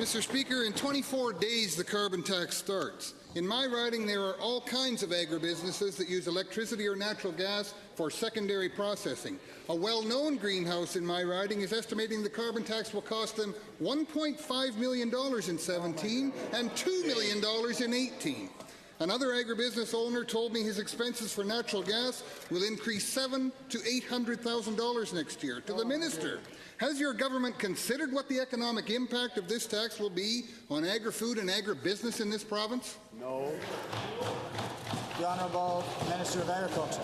Mr. Speaker, in 24 days the carbon tax starts. In my riding, there are all kinds of agribusinesses that use electricity or natural gas for secondary processing. A well-known greenhouse in my riding is estimating the carbon tax will cost them $1.5 million in 17 and $2 million in 18. Another agribusiness owner told me his expenses for natural gas will increase $700,000 to $800,000 next year. To the Minister, has your government considered what the economic impact of this tax will be on agri-food and agribusiness in this province? No. The Honourable Minister of Agriculture.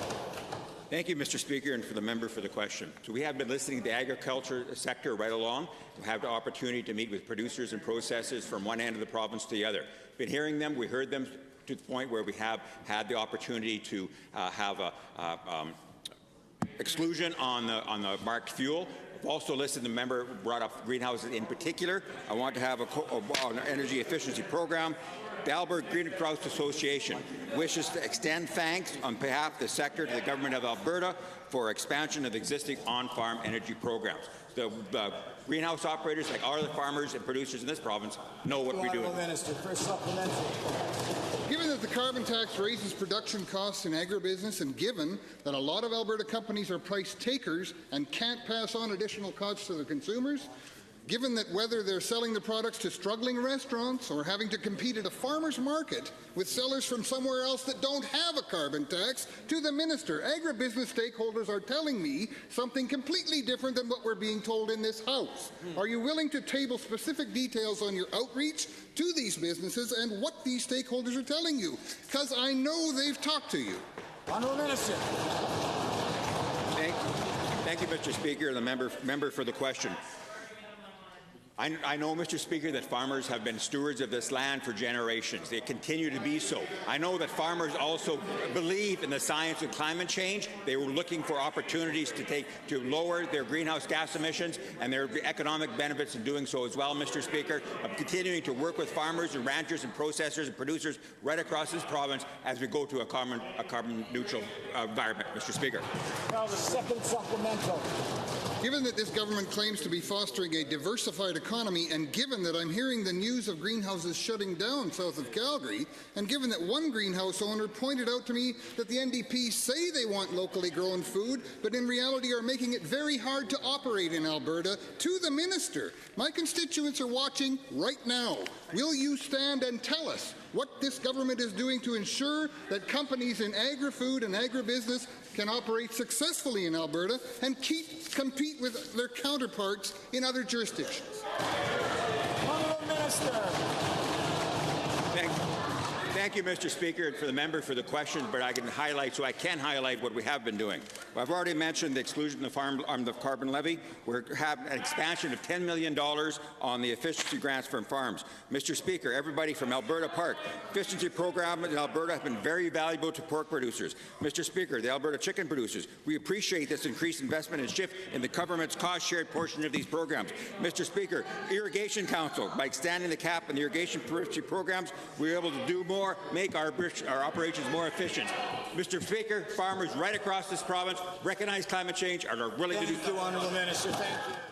Thank you, Mr. Speaker, and for the member for the question. So we have been listening to the agriculture sector right along. We have the opportunity to meet with producers and processors from one end of the province to the other. Been hearing them. We heard them to the point where we have had the opportunity to have a exclusion on the marked fuel. I've also listened, the member brought up greenhouses in particular. I want to have an energy efficiency program. The Alberta Greenhouse Association wishes to extend thanks on behalf of the sector to the Government of Alberta for expansion of existing on-farm energy programs. The greenhouse operators, like all the farmers and producers in this province, know what we're doing. Minister, first supplementary. Given that the carbon tax raises production costs in agribusiness, and given that a lot of Alberta companies are price takers and can't pass on additional costs to the consumers, given that whether they're selling the products to struggling restaurants or having to compete at a farmer's market with sellers from somewhere else that don't have a carbon tax, to the Minister, agribusiness stakeholders are telling me something completely different than what we're being told in this House. Are you willing to table specific details on your outreach to these businesses and what these stakeholders are telling you? Because I know they've talked to you. Honourable Minister. Thank you, Mr. Speaker, and the member for the question. I know, Mr. Speaker, that farmers have been stewards of this land for generations. They continue to be so. I know that farmers also believe in the science of climate change. They were looking for opportunities to lower their greenhouse gas emissions, and there are economic benefits in doing so as well, Mr. Speaker. I'm continuing to work with farmers and ranchers and processors and producers right across this province as we go to a carbon neutral environment, Mr. Speaker. Now the second supplemental. Given that this government claims to be fostering a diversified economy, and given that I'm hearing the news of greenhouses shutting down south of Calgary, and given that one greenhouse owner pointed out to me that the NDP say they want locally grown food, but in reality are making it very hard to operate in Alberta, to the Minister, my constituents are watching right now. Will you stand and tell us what this government is doing to ensure that companies in agri-food and agribusiness can operate successfully in Alberta and compete with their counterparts in other jurisdictions? Honourable Minister. Thank you, Mr. Speaker, and for the member for the question, but I can highlight what we have been doing. I've already mentioned the exclusion of the carbon levy. We have an expansion of $10 million on the efficiency grants from farms. Mr. Speaker, everybody from Alberta Park, efficiency program in Alberta have been very valuable to pork producers. Mr. Speaker, the Alberta chicken producers, we appreciate this increased investment and shift in the government's cost-shared portion of these programs. Mr. Speaker, Irrigation Council, by extending the cap on the irrigation programs, we're able to do more, make our operations more efficient. Mr. Speaker, farmers right across this province recognize climate change and are willing to do so. Thank you, Honourable Minister. Thank you.